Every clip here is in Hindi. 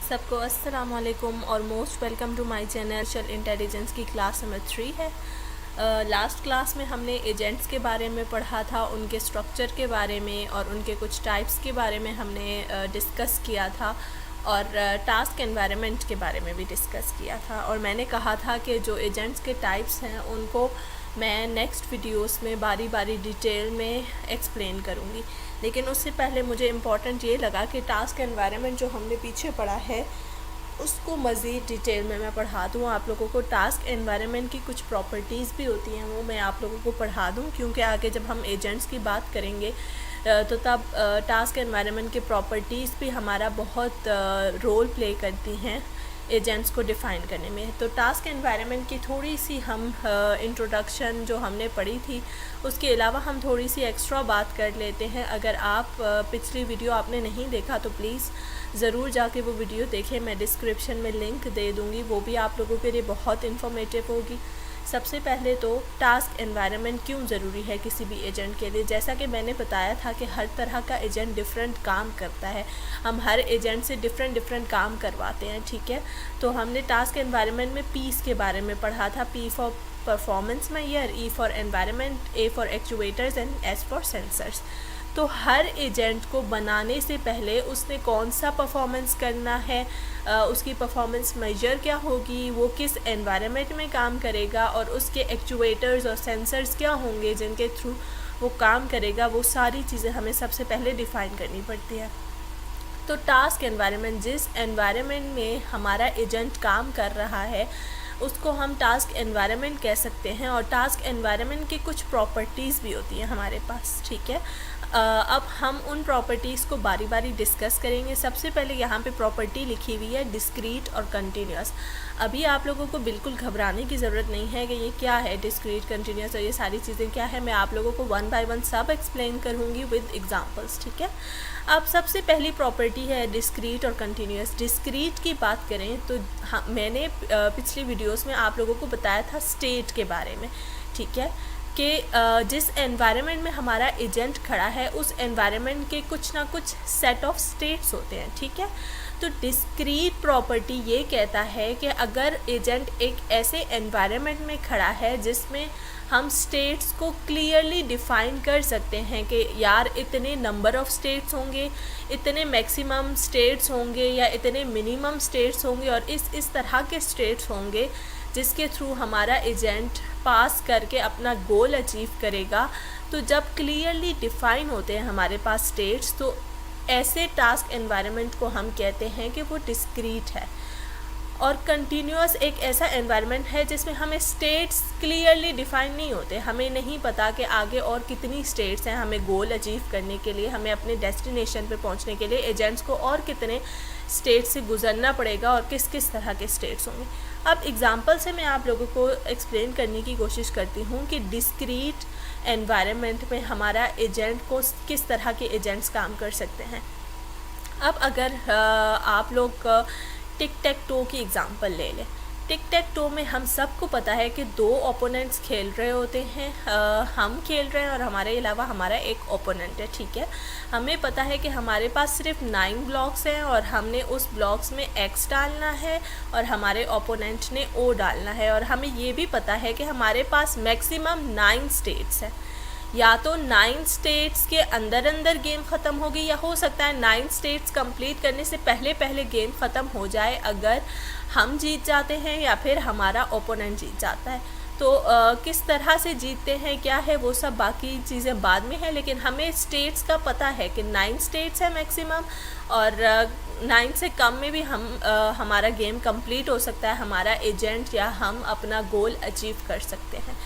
सबको अस्सलाम वालेकुम और most welcome to my channel. Artificial intelligence की क्लास नंबर 3 है। लास्ट क्लास में हमने एजेंट्स के बारे में पढ़ा था, उनके स्ट्रक्चर के बारे में और उनके कुछ टाइप्स के बारे में हमने डिस्कस किया था और टास्क एनवायरनमेंट के बारे में भी डिस्कस किया था। और मैंने कहा था कि जो एजेंट्स के टाइप्स हैं उनको मैं नेक्स्ट वीडियोस में बारी बारी डिटेल में एक्सप्लेन करूँगी। लेकिन उससे पहले मुझे इम्पॉर्टेंट ये लगा कि टास्क एनवायरनमेंट जो हमने पीछे पढ़ा है उसको मज़ीद डिटेल में मैं पढ़ा दूँ आप लोगों को। टास्क एनवायरनमेंट की कुछ प्रॉपर्टीज़ भी होती हैं वो मैं आप लोगों को पढ़ा दूँ, क्योंकि आगे जब हम एजेंट्स की बात करेंगे तो तब टास्क एनवायरनमेंट की प्रॉपर्टीज़ भी हमारा बहुत रोल प्ले करती हैं एजेंट्स को डिफ़ाइन करने में। तो टास्क एनवायरनमेंट की थोड़ी सी हम इंट्रोडक्शन जो हमने पढ़ी थी उसके अलावा हम थोड़ी सी एक्स्ट्रा बात कर लेते हैं। अगर आप पिछली वीडियो आपने नहीं देखा तो प्लीज़ ज़रूर जाके वो वीडियो देखें, मैं डिस्क्रिप्शन में लिंक दे दूँगी, वो भी आप लोगों के लिए बहुत इन्फॉर्मेटिव होगी। सबसे पहले तो टास्क एनवायरनमेंट क्यों ज़रूरी है किसी भी एजेंट के लिए। जैसा कि मैंने बताया था कि हर तरह का एजेंट डिफरेंट काम करता है, हम हर एजेंट से डिफरेंट काम करवाते हैं, ठीक है। तो हमने टास्क एनवायरनमेंट में पीस के बारे में पढ़ा था, P for performance measure, E for environment, A for actuators and S for sensors. तो हर एजेंट को बनाने से पहले उसने कौन सा परफॉर्मेंस करना है, उसकी परफॉर्मेंस मेजर क्या होगी, वो किस एनवायरनमेंट में काम करेगा और उसके एक्चुएटर्स और सेंसर्स क्या होंगे जिनके थ्रू वो काम करेगा, वो सारी चीज़ें हमें सबसे पहले डिफ़ाइन करनी पड़ती है। तो टास्क एनवायरनमेंट, जिस एनवायरनमेंट में हमारा एजेंट काम कर रहा है उसको हम टास्क एनवायरनमेंट कह सकते हैं। और टास्क एनवायरनमेंट की कुछ प्रॉपर्टीज़ भी होती हैं हमारे पास, ठीक है। अब हम उन प्रॉपर्टीज़ को बारी बारी डिस्कस करेंगे। सबसे पहले यहाँ पे प्रॉपर्टी लिखी हुई है डिस्क्रीट और कंटिन्यूस। अभी आप लोगों को बिल्कुल घबराने की ज़रूरत नहीं है कि ये क्या है डिस्क्रीट, कंटिन्यूस और ये सारी चीज़ें क्या है। मैं आप लोगों को वन बाय वन सब एक्सप्लेन करूँगी विद एग्जांपल्स, ठीक है। अब सबसे पहली प्रॉपर्टी है डिस्क्रीट और कंटिन्यूस। डिस्क्रीट की बात करें तो मैंने पिछली वीडियोस में आप लोगों को बताया था स्टेट के बारे में, ठीक है, कि जिस एनवायरनमेंट में हमारा एजेंट खड़ा है उस एनवायरनमेंट के कुछ ना कुछ सेट ऑफ स्टेट्स होते हैं, ठीक है। तो डिस्क्रीट प्रॉपर्टी ये कहता है कि अगर एजेंट एक ऐसे एनवायरनमेंट में खड़ा है जिसमें हम स्टेट्स को क्लियरली डिफ़ाइन कर सकते हैं कि यार इतने नंबर ऑफ़ स्टेट्स होंगे, इतने मैक्सिमम स्टेट्स होंगे या इतने मिनिमम स्टेट्स होंगे और इस तरह के स्टेट्स होंगे जिसके थ्रू हमारा एजेंट पास करके अपना गोल अचीव करेगा। तो जब क्लियरली डिफ़ाइन होते हैं हमारे पास स्टेट्स तो ऐसे टास्क एनवायरनमेंट को हम कहते हैं कि वो डिस्क्रीट है। और कंटिन्यूस एक ऐसा एनवायरनमेंट है जिसमें हमें स्टेट्स क्लियरली डिफ़ाइन नहीं होते, हमें नहीं पता कि आगे और कितनी स्टेट्स हैं हमें गोल अचीव करने के लिए, हमें अपने डेस्टिनेशन पे पहुंचने के लिए एजेंट्स को और कितने स्टेट से गुजरना पड़ेगा और किस किस तरह के स्टेट्स होंगे। अब एग्जांपल से मैं आप लोगों को एक्सप्लेन करने की कोशिश करती हूँ कि डिस्क्रीट एनवायरनमेंट में हमारा एजेंट को किस तरह के एजेंट्स काम कर सकते हैं। अब अगर आप लोग टिक टैक टो की एग्ज़ाम्पल ले लें। टिक टैक टो में हम सबको पता है कि दो ओपोनेंट्स खेल रहे होते हैं, हम खेल रहे हैं और हमारे अलावा हमारा एक ओपोनेंट है, ठीक है। हमें पता है कि हमारे पास सिर्फ 9 ब्लॉक्स हैं और हमने उस ब्लॉक्स में एक्स डालना है और हमारे ओपोनेंट ने ओ डालना है। और हमें ये भी पता है कि हमारे पास मैक्सिमम 9 स्टेट्स हैं, या तो 9 स्टेट्स के अंदर गेम ख़त्म होगी या हो सकता है 9 स्टेट्स कंप्लीट करने से पहले गेम ख़त्म हो जाए अगर हम जीत जाते हैं या फिर हमारा ओपोनेंट जीत जाता है। तो किस तरह से जीतते हैं क्या है वो सब बाकी चीज़ें बाद में है, लेकिन हमें स्टेट्स का पता है कि 9 स्टेट्स है मैक्सिमम और 9 से कम में भी हमारा गेम कंप्लीट हो सकता है, हमारा एजेंट या हम अपना गोल अचीव कर सकते हैं।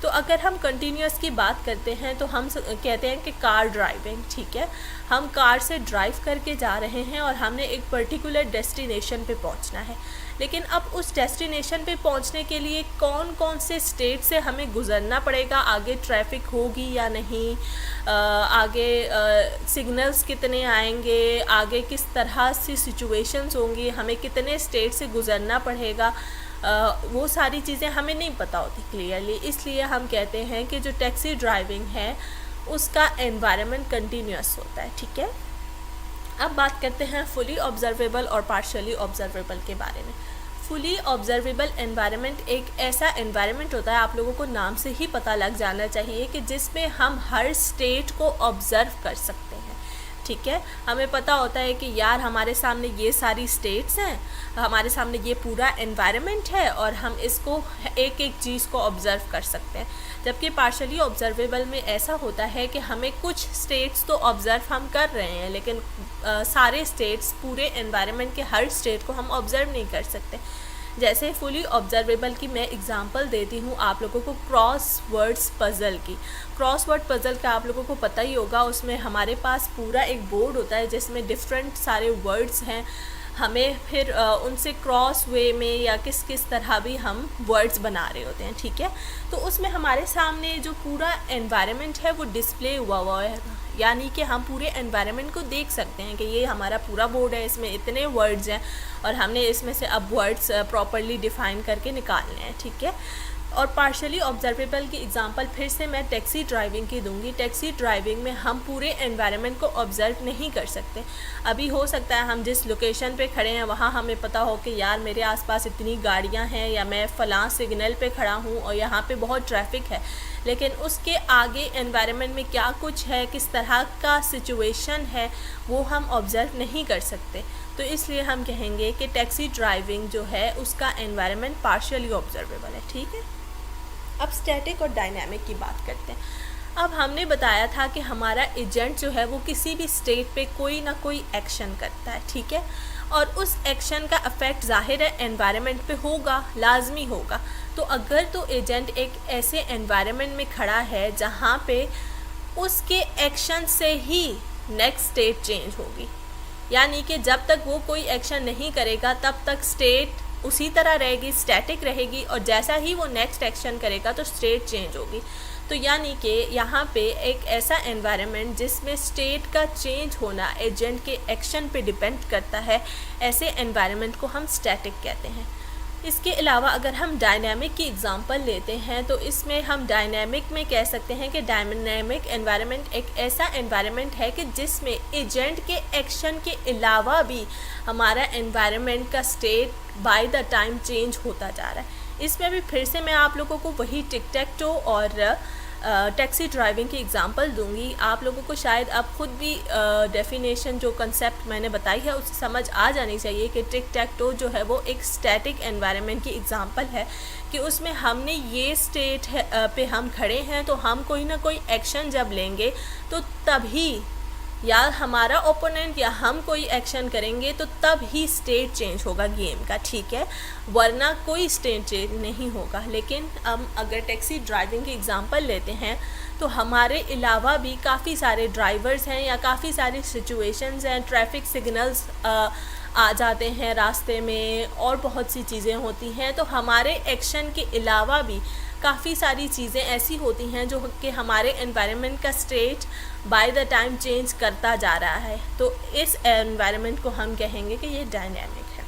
तो अगर हम कंटिन्यूस की बात करते हैं तो हम कहते हैं कि कार ड्राइविंग, ठीक है। हम कार से ड्राइव करके जा रहे हैं और हमने एक पर्टिकुलर डेस्टिनेशन पे पहुंचना है, लेकिन अब उस डेस्टिनेशन पे पहुंचने के लिए कौन कौन से स्टेट से हमें गुजरना पड़ेगा, आगे ट्रैफिक होगी या नहीं, आगे सिग्नल्स कितने आएंगे, आगे किस तरह से सिचुएशंस होंगी, हमें कितने स्टेट से गुजरना पड़ेगा, वो सारी चीज़ें हमें नहीं पता होती क्लियरली। इसलिए हम कहते हैं कि जो टैक्सी ड्राइविंग है उसका एनवायरनमेंट कंटिन्यूस होता है, ठीक है। अब बात करते हैं फुली ऑब्जर्वेबल और पार्शियली ऑब्जर्वेबल के बारे में। फुली ऑब्जर्वेबल एनवायरनमेंट एक ऐसा एनवायरनमेंट होता है, आप लोगों को नाम से ही पता लग जाना चाहिए, कि जिसमें हम हर स्टेट को ऑब्ज़र्व कर सकते हैं। ठीक है, हमें पता होता है कि यार हमारे सामने ये सारी स्टेट्स हैं, हमारे सामने ये पूरा एनवायरनमेंट है और हम इसको एक एक चीज़ को ऑब्ज़र्व कर सकते हैं। जबकि पार्शियली ऑब्जर्वेबल में ऐसा होता है कि हमें कुछ स्टेट्स तो ऑब्ज़र्व हम कर रहे हैं, लेकिन सारे स्टेट्स, पूरे एनवायरनमेंट के हर स्टेट को हम ऑब्ज़र्व नहीं कर सकते। जैसे फुली ऑब्जर्वेबल की मैं एग्जांपल देती हूँ आप लोगों को क्रॉस वर्ड्स पज़ल की। क्रॉस वर्ड पज़ल का आप लोगों को पता ही होगा, उसमें हमारे पास पूरा एक बोर्ड होता है जिसमें डिफरेंट सारे वर्ड्स हैं, हमें फिर उनसे क्रॉस वे में या किस किस तरह भी हम वर्ड्स बना रहे होते हैं। ठीक है, तो उसमें हमारे सामने जो पूरा एनवायरनमेंट है वो डिस्प्ले हुआ है, यानी कि हम पूरे एनवायरनमेंट को देख सकते हैं कि ये हमारा पूरा बोर्ड है, इसमें इतने वर्ड्स हैं और हमने इसमें से अब वर्ड्स प्रॉपर्ली डिफ़ाइन करके निकालने हैं। ठीक है, और पार्शियली ऑब्जर्वेबल की एग्जांपल फिर से मैं टैक्सी ड्राइविंग की दूंगी। टैक्सी ड्राइविंग में हम पूरे एनवायरनमेंट को ऑब्ज़र्व नहीं कर सकते। अभी हो सकता है हम जिस लोकेशन पे खड़े हैं वहाँ हमें पता हो कि यार मेरे आसपास इतनी गाड़ियाँ हैं या मैं फ़लाँ सिग्नल पे खड़ा हूँ और यहाँ पे बहुत ट्रैफिक है, लेकिन उसके आगे एनवायरनमेंट में क्या कुछ है, किस तरह का सिचुएशन है, वो हम ऑब्ज़र्व नहीं कर सकते। तो इसलिए हम कहेंगे कि टैक्सी ड्राइविंग जो है उसका एनवायरनमेंट पार्शियली ऑब्जर्वेबल है। ठीक है, अब स्टैटिक और डायनामिक की बात करते हैं। अब हमने बताया था कि हमारा एजेंट जो है वो किसी भी स्टेट पे कोई ना कोई एक्शन करता है। ठीक है, और उस एक्शन का इफ़ेक्ट ज़ाहिर है एनवायरनमेंट पे होगा, लाजमी होगा। तो अगर तो एजेंट एक ऐसे एनवायरनमेंट में खड़ा है जहाँ पे उसके एक्शन से ही नेक्स्ट स्टेट चेंज होगी, यानी कि जब तक वो कोई एक्शन नहीं करेगा तब तक स्टेट उसी तरह रहेगी, स्टैटिक रहेगी, और जैसा ही वो नेक्स्ट एक्शन करेगा तो स्टेट चेंज होगी। तो यानी कि यहाँ पे एक ऐसा एनवायरनमेंट जिसमें स्टेट का चेंज होना एजेंट के एक्शन पे डिपेंड करता है, ऐसे एनवायरनमेंट को हम स्टैटिक कहते हैं। इसके अलावा अगर हम डायनामिक की एग्जांपल लेते हैं तो इसमें हम डायनामिक में कह सकते हैं कि डायनामिक एनवायरनमेंट एक ऐसा एनवायरनमेंट है कि जिसमें एजेंट के एक्शन के अलावा भी हमारा एनवायरनमेंट का state by the time change होता जा रहा है। इसमें भी फिर से मैं आप लोगों को वही टिक टैक टो और टैक्सी ड्राइविंग की एग्जांपल दूंगी। आप लोगों को शायद अब खुद भी डेफिनेशन जो कंसेप्ट मैंने बताई है उससे समझ आ जानी चाहिए कि टिक टैक टो जो है वो एक स्टैटिक एनवायरनमेंट की एग्जांपल है, कि उसमें हमने ये स्टेट पे हम खड़े हैं तो हम कोई ना कोई एक्शन जब लेंगे तो तभी, या हमारा ओपोनेंट या हम कोई एक्शन करेंगे तो तब ही स्टेट चेंज होगा गेम का। ठीक है, वरना कोई स्टेट चेंज नहीं होगा। लेकिन हम अगर टैक्सी ड्राइविंग की एग्जांपल लेते हैं तो हमारे अलावा भी काफ़ी सारे ड्राइवर्स हैं या काफ़ी सारी सिचुएशंस हैं, ट्रैफिक सिग्नल्स आ जाते हैं रास्ते में और बहुत सी चीज़ें होती हैं। तो हमारे एक्शन के अलावा भी काफ़ी सारी चीज़ें ऐसी होती हैं जो कि हमारे एनवायरनमेंट का state by the time change करता जा रहा है। तो इस एनवायरनमेंट को हम कहेंगे कि ये डायनामिक है।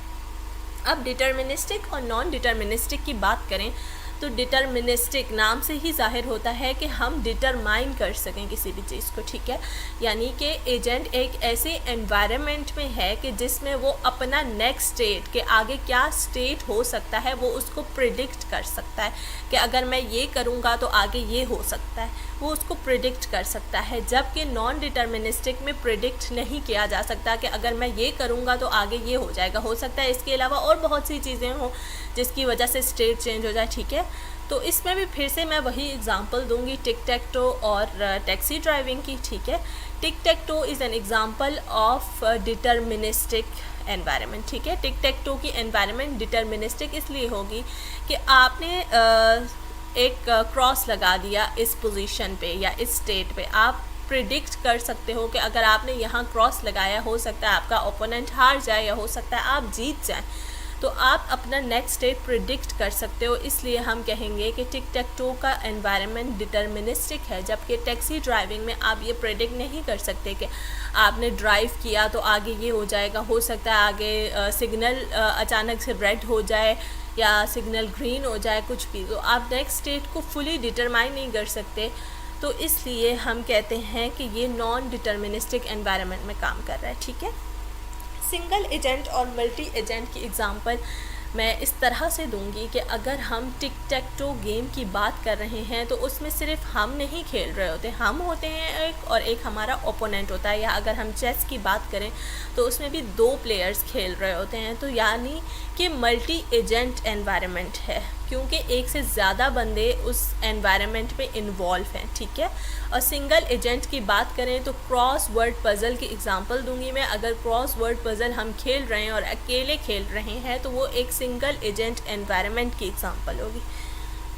अब डिटर्मिनिस्टिक और नॉन डिटर्मिनिस्टिक की बात करें तो डिटर्मिनिस्टिक नाम से ही जाहिर होता है कि हम डिटरमाइन कर सकें किसी भी चीज़ को। ठीक है, यानी कि एजेंट एक ऐसे एनवायरनमेंट में है कि जिसमें वो अपना नेक्स्ट स्टेट के आगे क्या स्टेट हो सकता है वो उसको प्रिडिक्ट कर सकता है, कि अगर मैं ये करूँगा तो आगे ये हो सकता है, वो उसको प्रिडिक्ट कर सकता है। जबकि नॉन डिटर्मिनिस्टिक में प्रिडिक्ट नहीं किया जा सकता कि अगर मैं ये करूँगा तो आगे ये हो जाएगा, हो सकता है इसके अलावा और बहुत सी चीज़ें हों जिसकी वजह से स्टेट चेंज हो जाए। ठीक है, तो इसमें भी फिर से मैं वही एग्जांपल दूंगी टिक टैक टो और टैक्सी ड्राइविंग की। ठीक है, tic tac toe is an example of deterministic environment. ठीक है, टिक टैक टो की एनवायरनमेंट डिटर्मिनिस्टिक इसलिए होगी कि आपने एक क्रॉस लगा दिया इस पोजीशन पे या इस स्टेट पे, आप प्रिडिक्ट कर सकते हो कि अगर आपने यहाँ क्रॉस लगाया हो सकता है आपका ओपोनेंट हार जाए या हो सकता है आप जीत जाएं, तो आप अपना नेक्स्ट स्टेट प्रिडिक्ट कर सकते हो। इसलिए हम कहेंगे कि टिक टैक टो का एनवायरनमेंट डिटर्मिनिस्टिक है। जबकि टैक्सी ड्राइविंग में आप ये प्रिडिक्ट नहीं कर सकते कि आपने ड्राइव किया तो आगे ये हो जाएगा, हो सकता है आगे सिग्नल अचानक से रेड हो जाए या सिग्नल ग्रीन हो जाए, कुछ भी। तो आप नेक्स्ट स्टेट को फुली डिटरमाइन नहीं कर सकते। तो इसलिए हम कहते हैं कि ये नॉन डिटर्मिनिस्टिक एनवायरनमेंट में काम कर रहा है। ठीक है, सिंगल एजेंट और मल्टी एजेंट की एग्जांपल मैं इस तरह से दूंगी कि अगर हम टिक टैक टो गेम की बात कर रहे हैं तो उसमें सिर्फ हम नहीं खेल रहे होते, हम होते हैं एक और एक हमारा ओपोनेंट होता है। या अगर हम चेस की बात करें तो उसमें भी 2 प्लेयर्स खेल रहे होते हैं। तो यानी कि मल्टी एजेंट एनवायरनमेंट है, क्योंकि एक से ज़्यादा बंदे उस एनवायरनमेंट में इन्वॉल्व हैं। ठीक है, और सिंगल एजेंट की बात करें तो क्रॉस वर्ड पज़ल की एग्जांपल दूंगी मैं। अगर क्रॉस वर्ड पज़ल हम खेल रहे हैं और अकेले खेल रहे हैं तो वो एक सिंगल एजेंट एनवायरनमेंट की एग्जांपल होगी।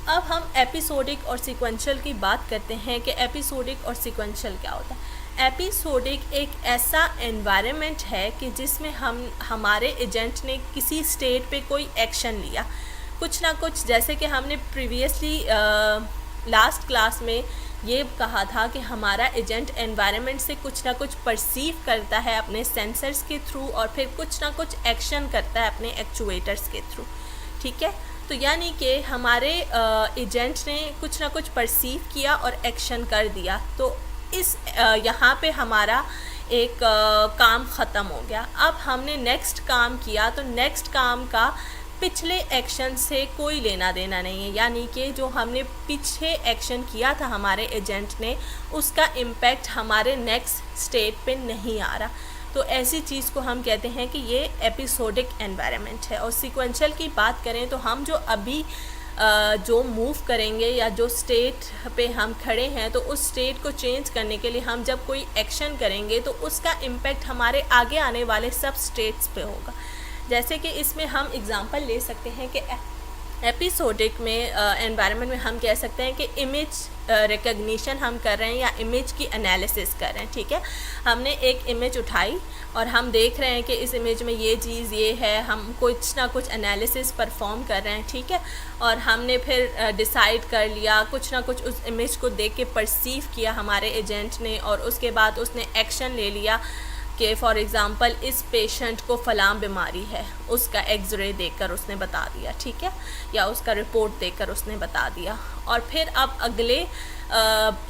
अब हम एपिसोडिक और सीक्वेंशियल की बात करते हैं कि एपिसोडिक और सीक्वेंशियल क्या होता है। एपिसोडिक एक ऐसा एनवायरनमेंट है कि जिसमें हमारे एजेंट ने किसी स्टेट पे कोई एक्शन लिया, कुछ ना कुछ, जैसे कि हमने प्रीवियसली लास्ट क्लास में ये कहा था कि हमारा एजेंट एनवायरनमेंट से कुछ ना कुछ परसीव करता है अपने सेंसर्स के थ्रू और फिर कुछ ना कुछ एक्शन करता है अपने एक्चुएटर्स के थ्रू। ठीक है, तो यानी कि हमारे एजेंट ने कुछ ना कुछ परसीव किया और एक्शन कर दिया। तो इस यहाँ पे हमारा एक काम ख़त्म हो गया। अब हमने नेक्स्ट काम किया तो नेक्स्ट काम का पिछले एक्शन से कोई लेना देना नहीं है, यानी कि जो हमने पीछे एक्शन किया था हमारे एजेंट ने, उसका इम्पैक्ट हमारे नेक्स्ट स्टेट पे नहीं आ रहा। तो ऐसी चीज़ को हम कहते हैं कि ये एपिसोडिक एनवायरनमेंट है। और सीक्वेंशियल की बात करें तो हम जो अभी जो मूव करेंगे या जो स्टेट पे हम खड़े हैं तो उस स्टेट को चेंज करने के लिए हम जब कोई एक्शन करेंगे तो उसका इम्पैक्ट हमारे आगे आने वाले सब स्टेट्स पे होगा। जैसे कि इसमें हम एग्जांपल ले सकते हैं कि एपिसोडिक में एनवायरनमेंट में हम कह सकते हैं कि इमेज रिकग्निशन हम कर रहे हैं या इमेज की एनालिसिस कर रहे हैं। ठीक है, हमने एक इमेज उठाई और हम देख रहे हैं कि इस इमेज में ये चीज़ ये है, हम कुछ ना कुछ एनालिसिस परफॉर्म कर रहे हैं। ठीक है, और हमने फिर डिसाइड कर लिया, कुछ ना कुछ उस इमेज को देख के परसीव किया हमारे एजेंट ने और उसके बाद उसने एक्शन ले लिया कि फॉर एग्ज़ाम्पल इस पेशेंट को फ़लाँ बीमारी है, उसका एक्सरे देखकर उसने बता दिया। ठीक है, या उसका रिपोर्ट देखकर उसने बता दिया। और फिर अब अगले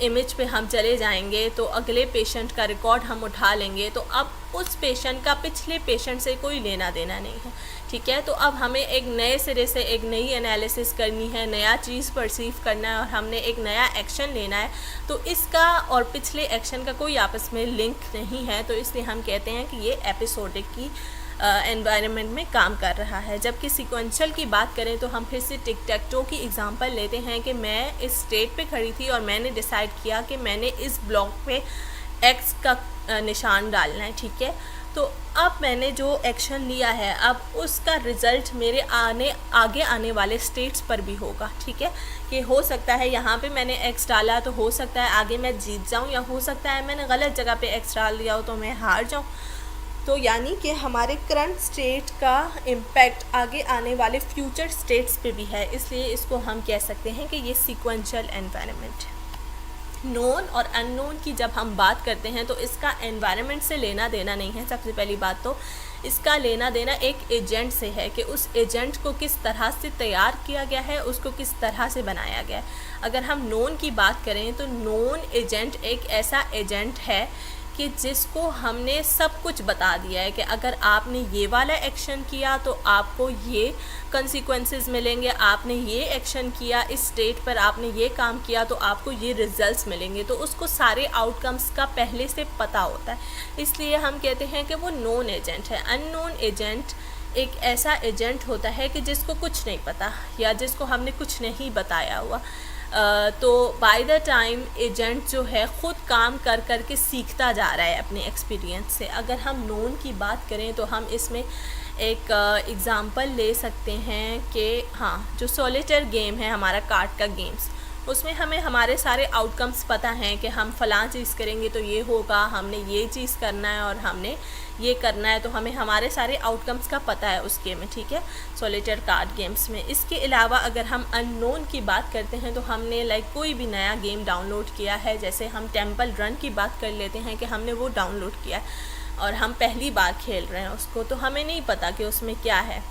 इमेज पे हम चले जाएंगे तो अगले पेशेंट का रिकॉर्ड हम उठा लेंगे। तो अब उस पेशेंट का पिछले पेशेंट से कोई लेना देना नहीं है। ठीक है, तो अब हमें एक नए सिरे से एक नई एनालिसिस करनी है, नया चीज़ परसीव करना है और हमने एक नया एक्शन लेना है। तो इसका और पिछले एक्शन का कोई आपस में लिंक नहीं है, तो इसलिए हम कहते हैं कि ये एपिसोडिक की एनवायरनमेंट में काम कर रहा है। जबकि सीक्वेंशियल की बात करें तो हम फिर से टिक टैक टो की एग्जांपल लेते हैं कि मैं इस स्टेट पे खड़ी थी और मैंने डिसाइड किया कि मैंने इस ब्लॉक पे एक्स का निशान डालना है। ठीक है, तो अब मैंने जो एक्शन लिया है अब उसका रिज़ल्ट मेरे आगे आने वाले स्टेट्स पर भी होगा। ठीक है, कि हो सकता है यहाँ पे मैंने एक्स डाला तो हो सकता है आगे मैं जीत जाऊँ, या हो सकता है मैंने गलत जगह पे एक्स डाल दिया हो तो मैं हार जाऊँ। तो यानी कि हमारे करंट स्टेट का इम्पैक्ट आगे आने वाले फ्यूचर स्टेट्स पे भी है, इसलिए इसको हम कह सकते हैं कि ये सीक्वेंशियल एनवायरनमेंट है। नोन और अननोन की जब हम बात करते हैं तो इसका एनवायरनमेंट से लेना देना नहीं है। सबसे पहली बात तो इसका लेना देना एक एजेंट से है कि उस एजेंट को किस तरह से तैयार किया गया है, उसको किस तरह से बनाया गया है। अगर हम नोन की बात करें तो नोन एजेंट एक ऐसा एजेंट है कि जिसको हमने सब कुछ बता दिया है कि अगर आपने ये वाला एक्शन किया तो आपको ये कंसिक्वेंसेस मिलेंगे, आपने ये एक्शन किया इस स्टेट पर, आपने ये काम किया तो आपको ये रिजल्ट्स मिलेंगे। तो उसको सारे आउटकम्स का पहले से पता होता है, इसलिए हम कहते हैं कि वो नोन एजेंट है। अननोन एजेंट एक ऐसा एजेंट होता है कि जिसको कुछ नहीं पता या जिसको हमने कुछ नहीं बताया हुआ। तो बाय द टाइम एजेंट जो है ख़ुद काम कर कर के सीखता जा रहा है अपने एक्सपीरियंस से। अगर हम नोन की बात करें तो हम इसमें एक एग्ज़ाम्पल ले सकते हैं कि हाँ, जो सॉलिटेयर गेम है हमारा कार्ड का गेम्स, उसमें हमें हमारे सारे आउटकम्स पता हैं कि हम फ़लाँ चीज़ करेंगे तो ये होगा, हमने ये चीज़ करना है और हमने ये करना है, तो हमें हमारे सारे आउटकम्स का पता है उस गेम में। ठीक है, सॉलिटेयर कार्ड गेम्स में। इसके अलावा अगर हम अननोन की बात करते हैं तो हमने कोई भी नया गेम डाउनलोड किया है, जैसे हम टेम्पल रन की बात कर लेते हैं कि हमने वो डाउनलोड किया है और हम पहली बार खेल रहे हैं उसको, तो हमें नहीं पता कि उसमें क्या है,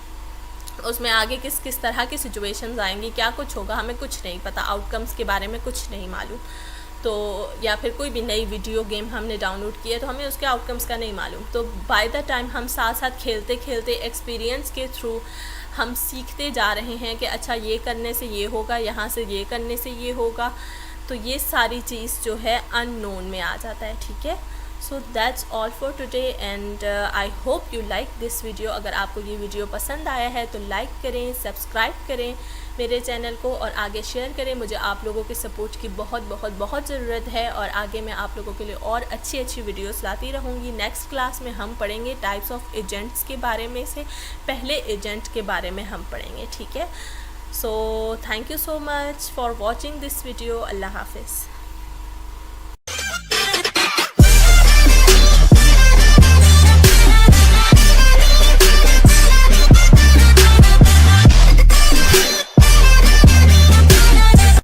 उसमें आगे किस किस तरह की सिचुएशंस आएंगी, क्या कुछ होगा, हमें कुछ नहीं पता, आउटकम्स के बारे में कुछ नहीं मालूम। तो या फिर कोई भी नई वीडियो गेम हमने डाउनलोड की है तो हमें उसके आउटकम्स का नहीं मालूम। तो बाय द टाइम हम साथ साथ खेलते खेलते एक्सपीरियंस के थ्रू हम सीखते जा रहे हैं कि अच्छा ये करने से ये होगा, यहाँ से ये करने से ये होगा, तो ये सारी चीज़ जो है अननोन में आ जाता है। ठीक है, so that's all for today and I hope you like this video. अगर आपको ये वीडियो पसंद आया है तो लाइक करें, सब्सक्राइब करें मेरे चैनल को और आगे शेयर करें। मुझे आप लोगों के सपोर्ट की बहुत बहुत बहुत ज़रूरत है और आगे मैं आप लोगों के लिए और अच्छी अच्छी वीडियोस लाती रहूँगी। नेक्स्ट क्लास में हम पढ़ेंगे टाइप्स ऑफ एजेंट्स के बारे में, से पहले एजेंट के बारे में हम पढ़ेंगे। ठीक है, so thank you so much for watching this video. अल्लाह हाफिज़।